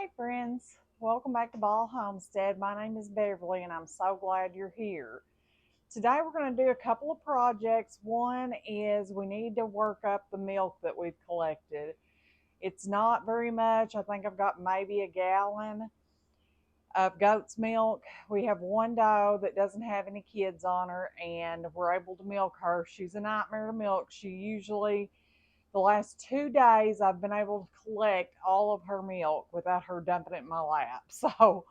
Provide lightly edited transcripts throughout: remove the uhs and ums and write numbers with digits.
Hey friends, welcome back to Ball Homestead. My name is Beverly and I'm so glad you're here. Today we're going to do a couple of projects. One is we need to work up the milk that we've collected. It's not very much. I think I've got maybe a gallon of goat's milk. We have one doe that doesn't have any kids on her and we're able to milk her. She's a nightmare to milk. She usually the last 2 days, I've been able to collect all of her milk without her dumping it in my lap. So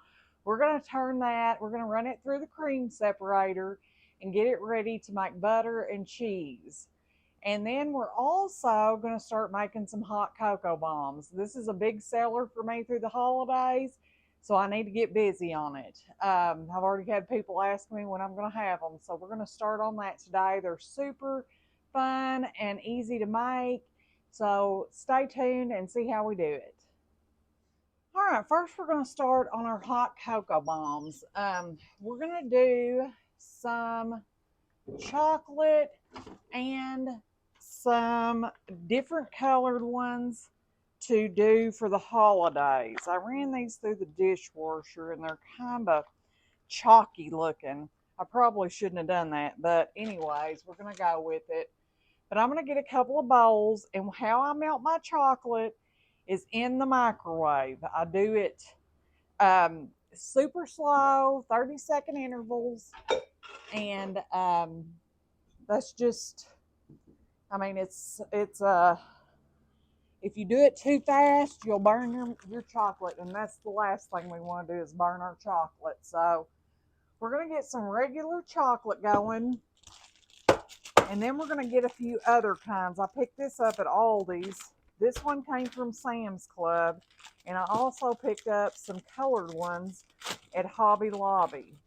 we're going to turn that, we're going to run it through the cream separator and get it ready to make butter and cheese. And then we're also going to start making some hot cocoa bombs. This is a big seller for me through the holidays, so I need to get busy on it. I've already had people ask me when I'm going to have them, so we're going to start on that today. They're super fun and easy to make. So stay tuned and see how we do it. All right, first we're going to start on our hot cocoa bombs. We're going to do some chocolate and some different colored ones to do for the holidays. I ran these through the dishwasher and they're kind of chalky looking. I probably shouldn't have done that, but anyways, we're going to go with it. But I'm going to get a couple of bowls, and how I melt my chocolate is in the microwave. I do it super slow, 30-second intervals, and that's just, I mean, if you do it too fast, you'll burn your chocolate, and that's the last thing we want to do is burn our chocolate. So we're going to get some regular chocolate going. And then we're going to get a few other kinds. I picked this up at Aldi's. This one came from Sam's Club. And I also picked up some colored ones at Hobby Lobby.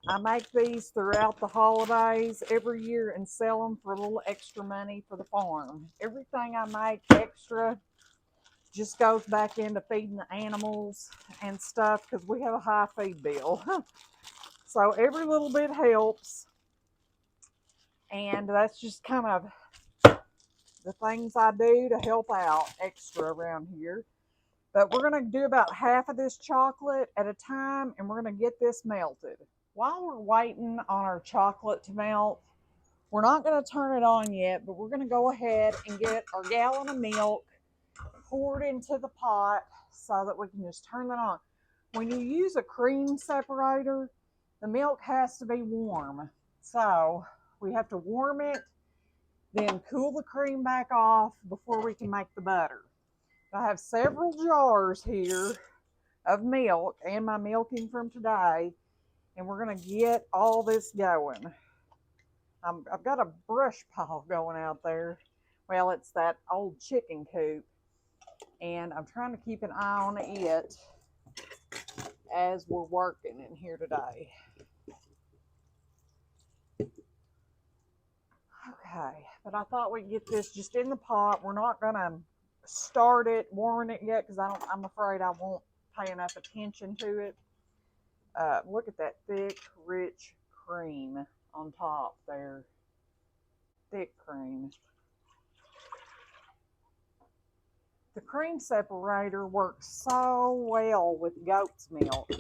I make these throughout the holidays every year and sell them for a little extra money for the farm. Everything I make extra just goes back into feeding the animals and stuff because we have a high feed bill. So every little bit helps. And that's just kind of the things I do to help out extra around here. But we're going to do about half of this chocolate at a time, and we're going to get this melted. While we're waiting on our chocolate to melt, we're not going to turn it on yet, but we're going to go ahead and get our gallon of milk poured into the pot so that we can just turn that on. When you use a cream separator, the milk has to be warm. So we have to warm it, then cool the cream back off before we can make the butter. I have several jars here of milk and my milking from today, and we're going to get all this going. I've got a brush pile going out there. Well, it's that old chicken coop, and I'm trying to keep an eye on it as we're working in here today. Okay, but I thought we'd get this just in the pot. We're not going to start it, warm it yet, because I'm afraid I won't pay enough attention to it. Look at that thick, rich cream on top there. Thick cream. The cream separator works so well with goat's milk.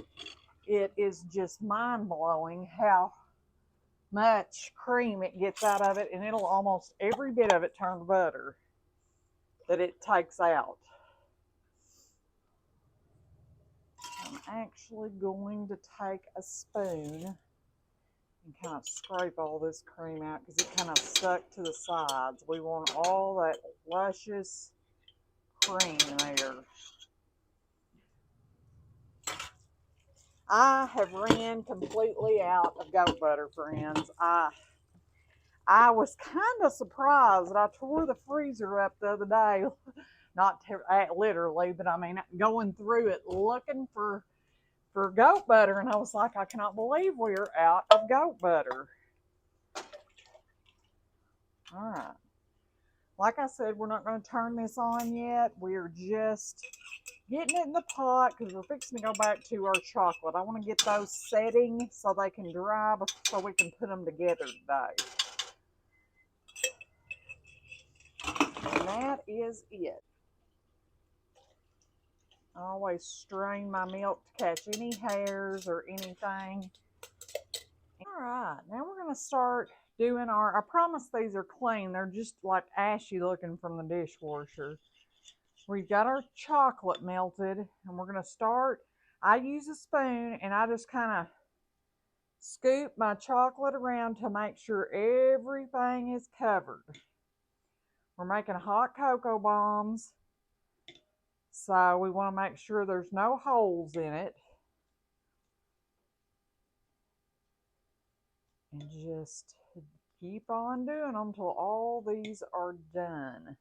It is just mind-blowing how much cream it gets out of it, and it'll almost every bit of it turn to butter that it takes out. I'm actually going to take a spoon and kind of scrape all this cream out because it kind of stuck to the sides. We want all that luscious cream there. I have ran completely out of goat butter, friends. I was kind of surprised. I tore the freezer up the other day, not literally, but I mean going through it looking for goat butter, and I was like, I cannot believe we're out of goat butter. All right. Like I said, we're not going to turn this on yet. We're just getting it in the pot because we're fixing to go back to our chocolate. I want to get those setting so they can dry so we can put them together today. And that is it. I always strain my milk to catch any hairs or anything. All right, now we're going to start doing our, I promise these are clean. They're just like ashy looking from the dishwasher. We've got our chocolate melted, and we're going to start. I use a spoon, and I just kind of scoop my chocolate around to make sure everything is covered. We're making hot cocoa bombs, so we want to make sure there's no holes in it. And just keep on doing them until all these are done.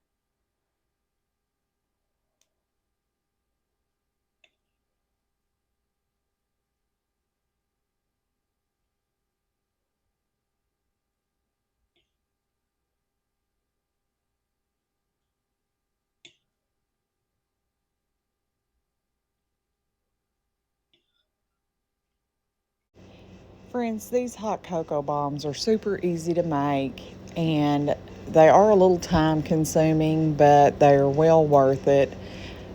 Friends, these hot cocoa bombs are super easy to make, and they are a little time consuming, but they're well worth it.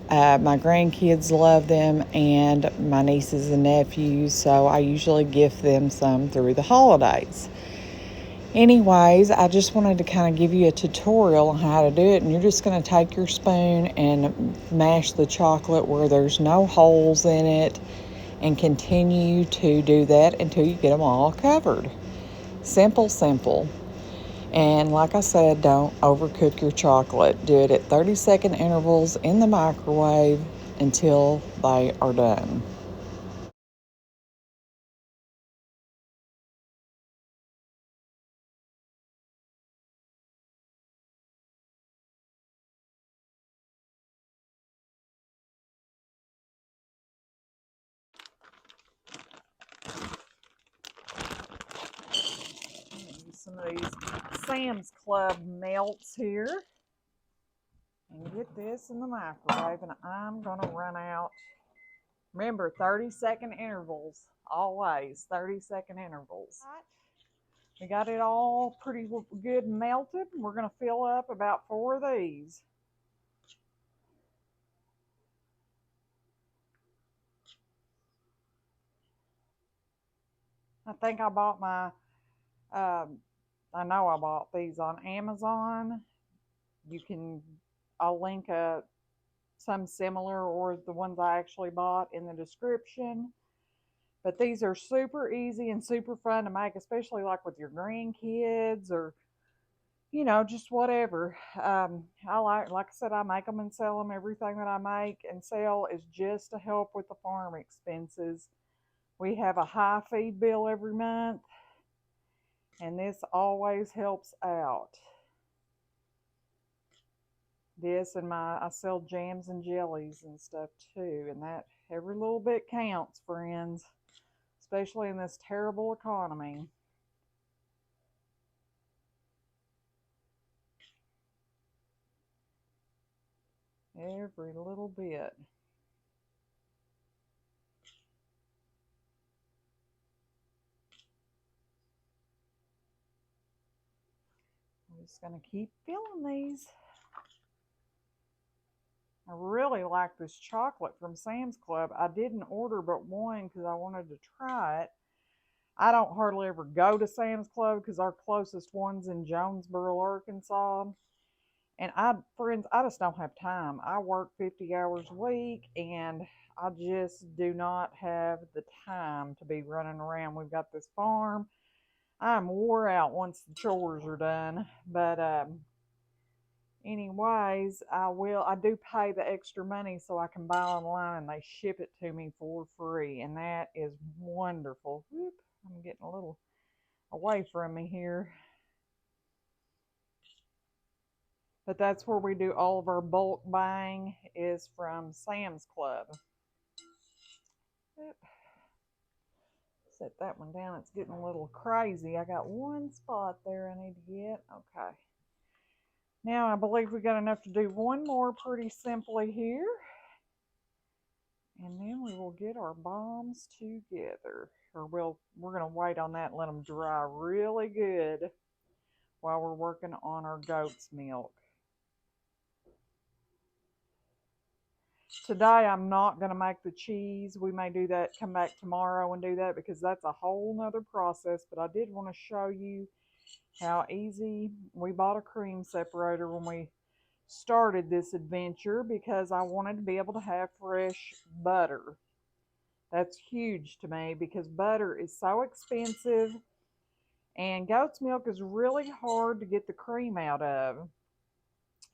My grandkids love them, and my nieces and nephews, so I usually gift them some through the holidays. Anyways, I just wanted to kind of give you a tutorial on how to do it, and you're just going to take your spoon and mash the chocolate where there's no holes in it, and continue to do that until you get them all covered. Simple, simple. And like I said, don't overcook your chocolate. Do it at 30-second intervals in the microwave until they are done. Use some of these Sam's Club melts here. And get this in the microwave, and I'm going to run out. Remember, 30-second intervals. Always 30-second intervals. We got it all pretty good melted. We're going to fill up about 4 of these. I think I bought I know I bought these on Amazon. You can, I'll link some similar or the ones I actually bought in the description. But these are super easy and super fun to make, especially like with your grandkids or, just whatever. Like I said, I make them and sell them. Everything that I make and sell is just to help with the farm expenses. We have a high feed bill every month, and this always helps out. This and I sell jams and jellies and stuff too, and that every little bit counts, friends, especially in this terrible economy. Every little bit. I'm just going to keep filling these. I really like this chocolate from Sam's Club. I didn't order but one because I wanted to try it. I don't hardly ever go to Sam's Club because our closest one's in Jonesboro, Arkansas. And friends, I just don't have time. I work 50 hours a week, and I just do not have the time to be running around. We've got this farm. I'm wore out once the chores are done. But anyways, I do pay the extra money so I can buy online, and they ship it to me for free, and that is wonderful. Whoop, I'm getting a little away from me here. But that's where we do all of our bulk buying is from Sam's Club. Oop. Set that one down. It's getting a little crazy. I got one spot there I need to get. Okay. Now I believe we got enough to do one more pretty simply here. And then we will get our bombs together. Or we're going to wait on that and let them dry really good while we're working on our goat's milk. Today I'm not going to make the cheese. We may do that, come back tomorrow and do that because that's a whole nother process. But I did want to show you how easy. We bought a cream separator when we started this adventure because I wanted to be able to have fresh butter. That's huge to me because butter is so expensive and goat's milk is really hard to get the cream out of.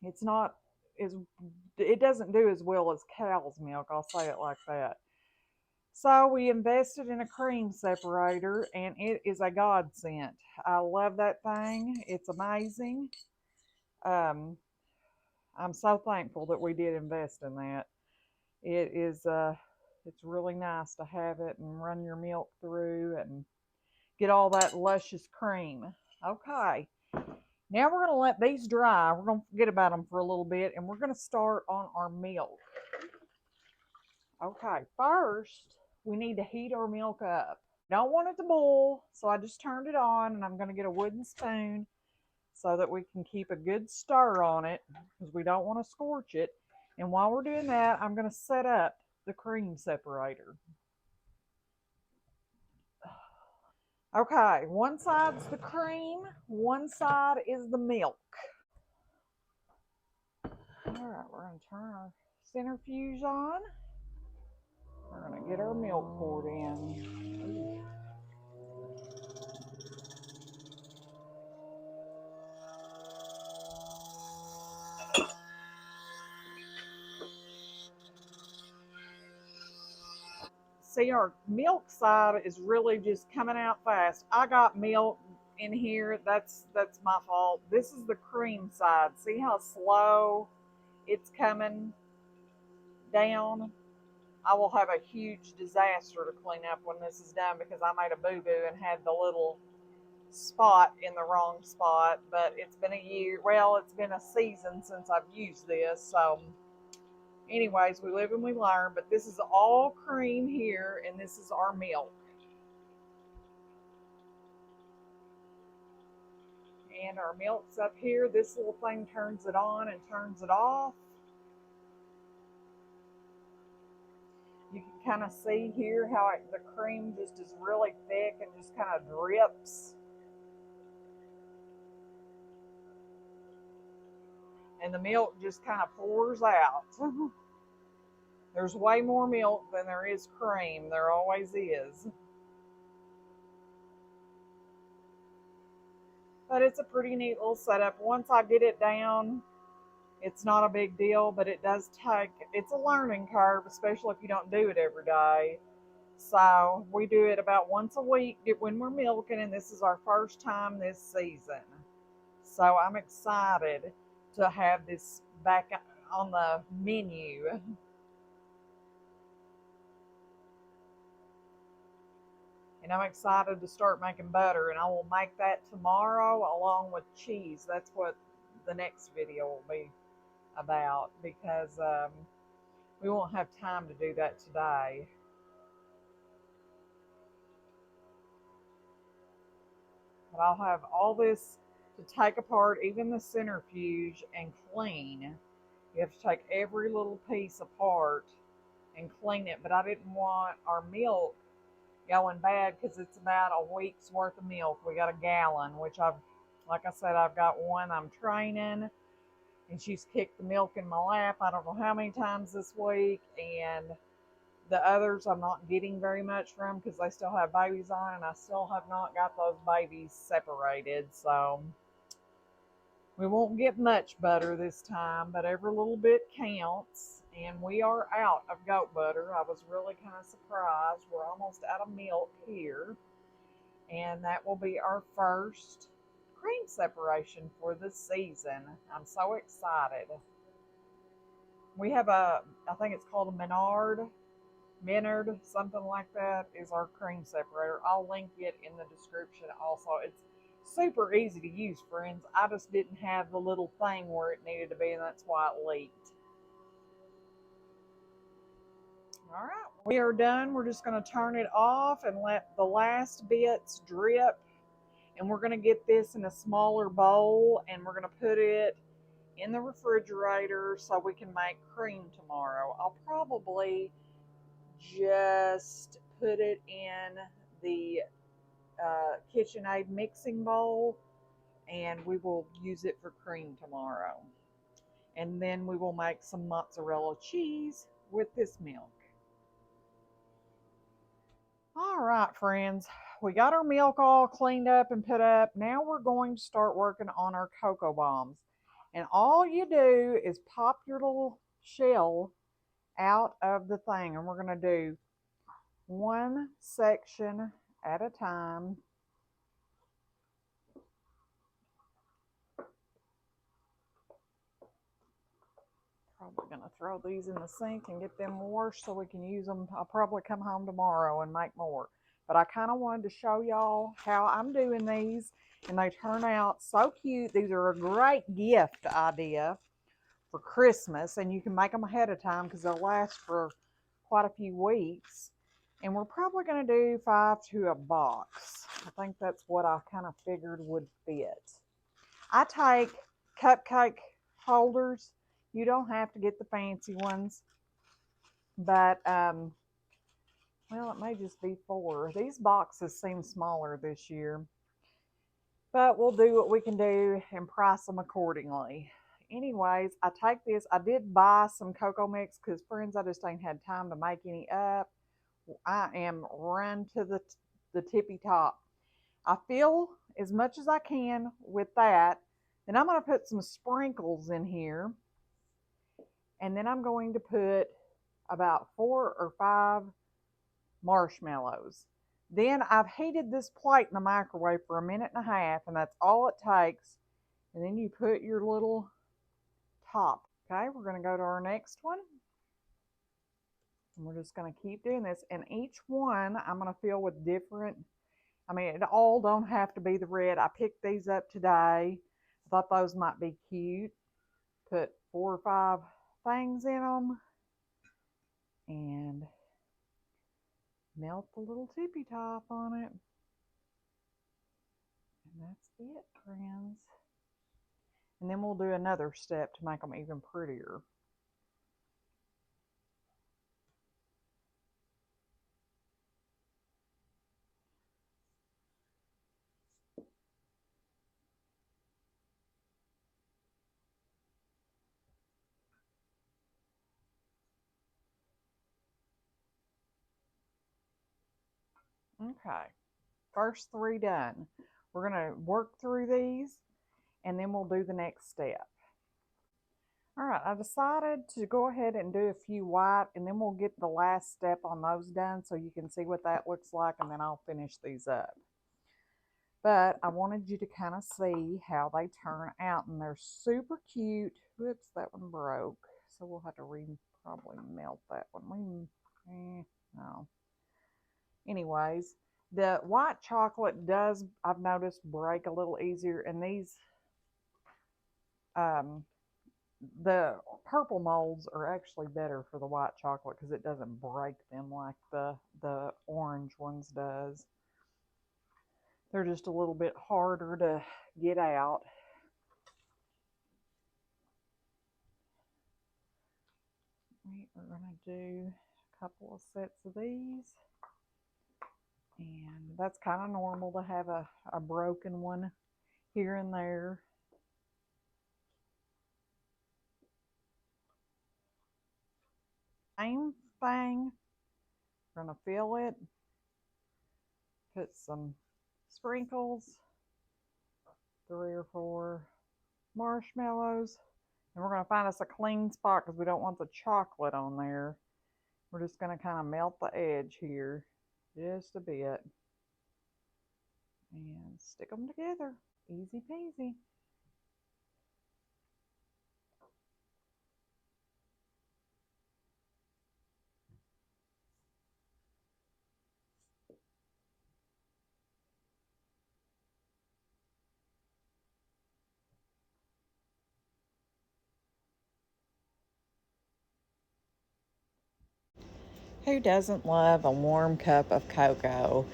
It's not as, it doesn't do as well as cow's milk, I'll say it like that. So we invested in a cream separator and it is a godsend. I love that thing. It's amazing. Um, I'm so thankful that we did invest in that. It is it's really nice to have it and run your milk through and get all that luscious cream. Okay, now we're going to let these dry. We're going to forget about them for a little bit and we're going to start on our milk. Okay, first we need to heat our milk up. Don't want it to boil, so I just turned it on and I'm going to get a wooden spoon so that we can keep a good stir on it because we don't want to scorch it. And while we're doing that, I'm going to set up the cream separator. Okay, one side's the cream, one side is the milk. All right, we're going to turn our centrifuge on. We're going to get our milk poured in. See, our milk side is really just coming out fast. I got milk in here. That's my fault. This is the cream side. See how slow it's coming down? I will have a huge disaster to clean up when this is done because I made a boo-boo and had the little spot in the wrong spot. But it's been a year. Well, it's been a season since I've used this. So anyways, we live and we learn. But this is all cream here and this is our milk. And our milk's up here. This little thing turns it on and turns it off. You can kind of see here how the cream just is really thick and just kind of drips. And the milk just kind of pours out. There's way more milk than there is cream. There always is. But it's a pretty neat little setup. Once I get it down, it's not a big deal, but it does take, it's a learning curve, especially if you don't do it every day. So we do it about once a week when we're milking, and this is our first time this season. So I'm excited to have this back on the menu. And I'm excited to start making butter, and I will make that tomorrow along with cheese. That's what the next video will be about because we won't have time to do that today. But I'll have all this to take apart, even the centrifuge, and clean. You have to take every little piece apart and clean it. But I didn't want our milk going bad because it's about a week's worth of milk. We got a gallon, which like I said, I've got one I'm training, and she's kicked the milk in my lap I don't know how many times this week, and the others I'm not getting very much from because they still have babies on, and I still have not got those babies separated, so we won't get much butter this time, but every little bit counts. And we are out of goat butter. I was really kind of surprised. We're almost out of milk here. And that will be our first cream separation for the season. I'm so excited. We have I think it's called a Menard, something like that is our cream separator. I'll link it in the description also. It's super easy to use, friends. I just didn't have the little thing where it needed to be, and that's why it leaked. All right, we are done. We're just going to turn it off and let the last bits drip. And we're going to get this in a smaller bowl, and we're going to put it in the refrigerator so we can make cream tomorrow. I'll probably just put it in the KitchenAid mixing bowl and we will use it for cream tomorrow. And then we will make some mozzarella cheese with this milk. All right, friends, we got our milk all cleaned up and put up. Now we're going to start working on our cocoa bombs. And all you do is pop your little shell out of the thing. And we're going to do one section at a time. Probably going to throw these in the sink and get them washed so we can use them. I'll probably come home tomorrow and make more. But I kind of wanted to show y'all how I'm doing these. And they turn out so cute. These are a great gift idea for Christmas. And you can make them ahead of time because they'll last for quite a few weeks. And we're probably going to do 5 to a box. I think that's what I kind of figured would fit. I take cupcake holders. You don't have to get the fancy ones, but well, it may just be 4. These boxes seem smaller this year, but we'll do what we can do and price them accordingly. Anyways, I take this. I did buy some cocoa mix because, friends, I just ain't had time to make any up. I am run to the tippy top. I fill as much as I can with that. Then I'm going to put some sprinkles in here. And then I'm going to put about 4 or 5 marshmallows. Then I've heated this plate in the microwave for 1.5 minutes, and that's all it takes. And then you put your little top. Okay, we're going to go to our next one. And we're just going to keep doing this. And each one I'm going to fill with different, it all don't have to be the red. I picked these up today. I thought those might be cute. Put 4 or 5 things in them and melt the little tippy top on it. And that's it, friends. And then we'll do another step to make them even prettier. Okay, first 3 done. We're going to work through these and then we'll do the next step. All right, I decided to go ahead and do a few white and then we'll get the last step on those done so you can see what that looks like, and then I'll finish these up. But I wanted you to kind of see how they turn out, and they're super cute. Whoops, that one broke. So we'll have to probably melt that one. No. Anyways, the white chocolate does, I've noticed, break a little easier, and these, the purple molds are actually better for the white chocolate because it doesn't break them like the orange ones does. They're just a little bit harder to get out. We are going to do a couple of sets of these. And that's kind of normal to have a broken one here and there. Same thing. We're going to fill it. Put some sprinkles. 3 or 4 marshmallows. And we're going to find us a clean spot because we don't want the chocolate on there. We're just going to kind of melt the edge here just a bit. And stick them together. Easy peasy. Who doesn't love a warm cup of cocoa?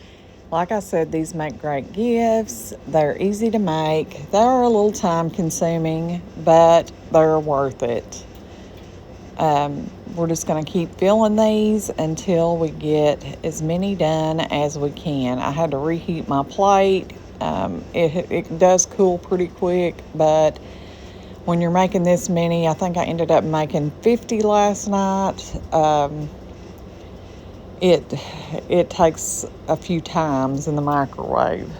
Like I said, these make great gifts. They're easy to make. They're a little time consuming, but they're worth it. We're just going to keep filling these until we get as many done as we can. I had to reheat my plate. It does cool pretty quick, but when you're making this many, I think I ended up making 50 last night. It takes a few times in the microwave,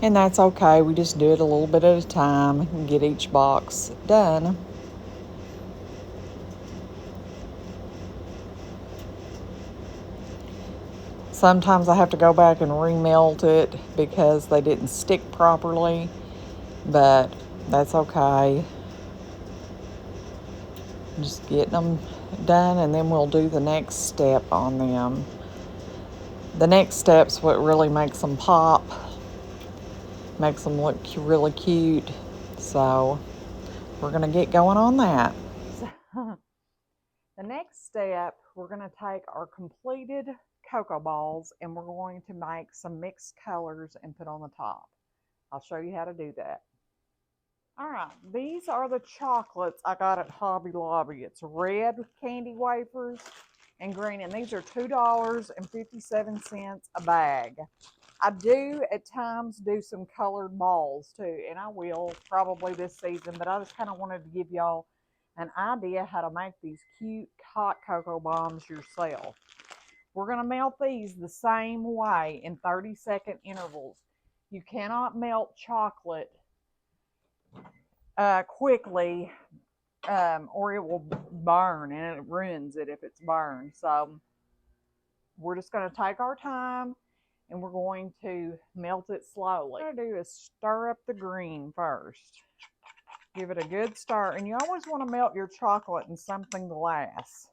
and that's okay. We just do it a little bit at a time and get each box done. Sometimes I have to go back and remelt it because they didn't stick properly, but that's okay. Just getting them done, and then we'll do the next step on them. The next step's what really makes them pop, makes them look really cute. So we're going to get going on that. So, the next step, we're going to take our completed cocoa balls and we're going to make some mixed colors and put on the top. I'll show you how to do that. All right, these are the chocolates I got at Hobby Lobby. It's red candy wafers and green, and these are $2.57 a bag. I do at times do some colored balls too, and I will probably this season, but I just kind of wanted to give y'all an idea how to make these cute hot cocoa bombs yourself. We're going to melt these the same way in 30-second intervals. You cannot melt chocolate quickly or it will burn, and it ruins it if it's burned. So we're just going to take our time and we're going to melt it slowly. What I'm going to do is stir up the green first. Give it a good stir, and you always want to melt your chocolate in something glass.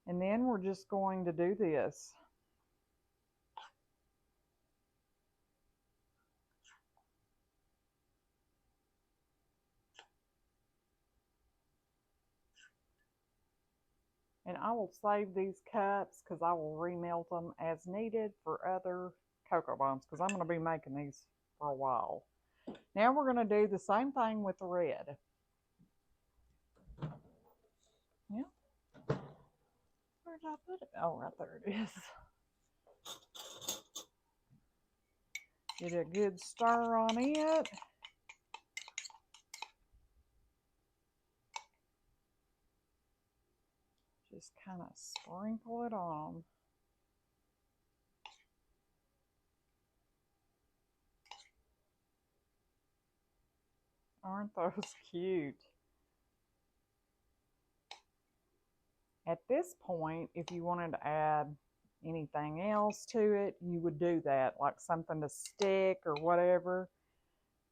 And then we're just going to do this. And I will save these cups because I will remelt them as needed for other cocoa bombs because I'm going to be making these for a while. Now we're going to do the same thing with the red. Yeah. Where did I put it? Oh, right there it is. Get a good stir on it. Just kind of sprinkle it on. Aren't those cute? At this point, if you wanted to add anything else to it, you would do that, like something to stick or whatever.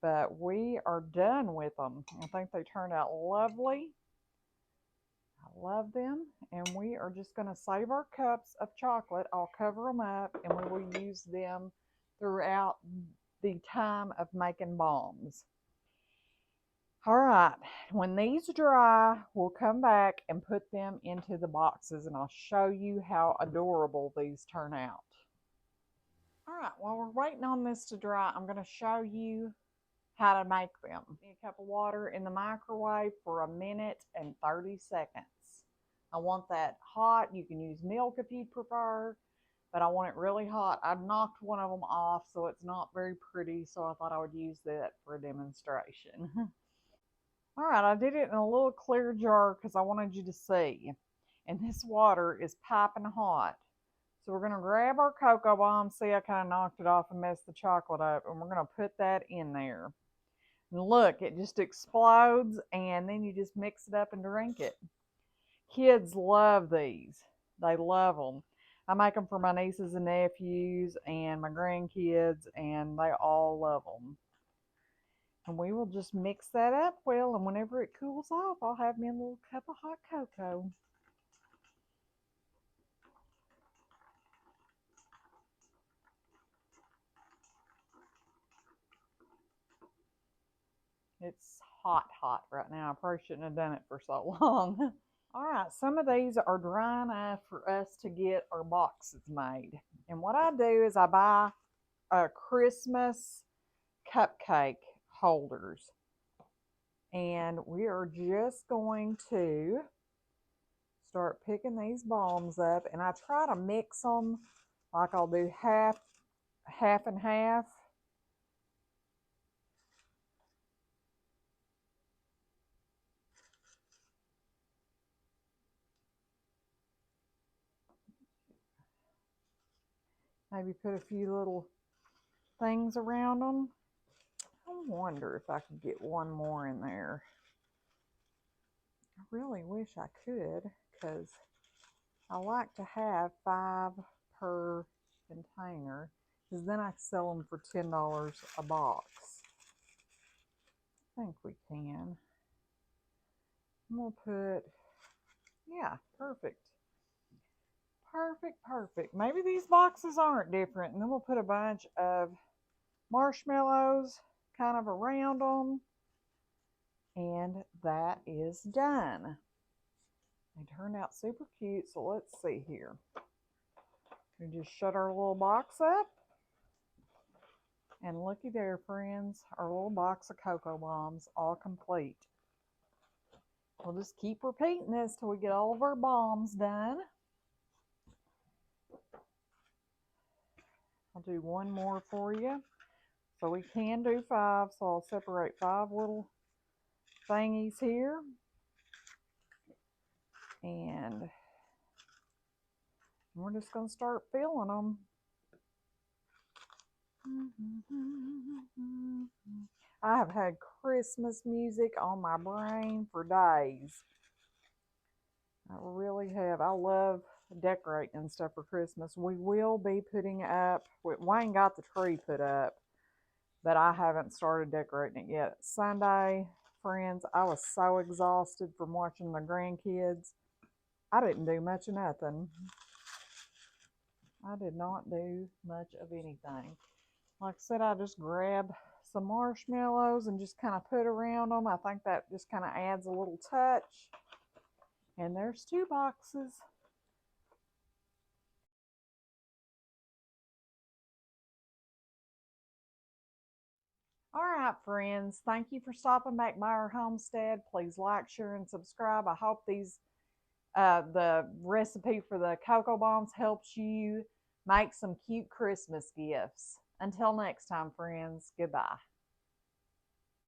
But we are done with them. I think they turned out lovely. I love them. And we are just going to save our cups of chocolate. I'll cover them up and we will use them throughout the time of making bombs. All right, when these dry, we'll come back and put them into the boxes and I'll show you how adorable these turn out. All right, while we're waiting on this to dry, I'm going to show you how to make them. A cup of water in the microwave for 1 minute and 30 seconds. I want that hot. You can use milk if you prefer, but I want it really hot. I knocked one of them off, so it's not very pretty, so I thought I would use that for a demonstration. All right, I did it in a little clear jar because I wanted you to see. And this water is piping hot. So we're going to grab our cocoa bomb. See, I kind of knocked it off and messed the chocolate up. And we're going to put that in there. And look, it just explodes. And then you just mix it up and drink it. Kids love these. They love them. I make them for my nieces and nephews and my grandkids. And they all love them. And we will just mix that up well, and whenever it cools off, I'll have me a little cup of hot cocoa. It's hot, hot right now. I probably shouldn't have done it for so long. All right, some of these are dry enough for us to get our boxes made. And what I do is I buy Christmas cupcake holders. And we are just going to start picking these bombs up. And I try to mix them, like I'll do half and half. Maybe put a few little things around them. I wonder if I could get one more in there. I really wish I could, because I like to have 5 per container, because then I sell them for $10 a box. I think we can. I'm going to put, yeah, perfect. Perfect. Maybe these boxes aren't different. And then we'll put a bunch of marshmallows kind of around them. And that is done. They turned out super cute. So let's see here. We just shut our little box up. And looky there, friends. Our little box of cocoa bombs all complete. We'll just keep repeating this till we get all of our bombs done. I'll do one more for you. So we can do 5, so I'll separate 5 little thingies here. And we're just going to start filling them. I have had Christmas music on my brain for days. I really have. I love decorating and stuff for Christmas. We will be putting up, Wayne got the tree put up, but I haven't started decorating it yet. Sunday, friends, I was so exhausted from watching the grandkids. I didn't do much of nothing. I did not do much of anything. Like I said, I just grabbed some marshmallows and just kind of put around them. I think that just kind of adds a little touch. And there's 2 boxes. All right, friends. Thank you for stopping back by our homestead. Please like, share, and subscribe. I hope the recipe for the cocoa bombs helps you make some cute Christmas gifts. Until next time, friends. Goodbye.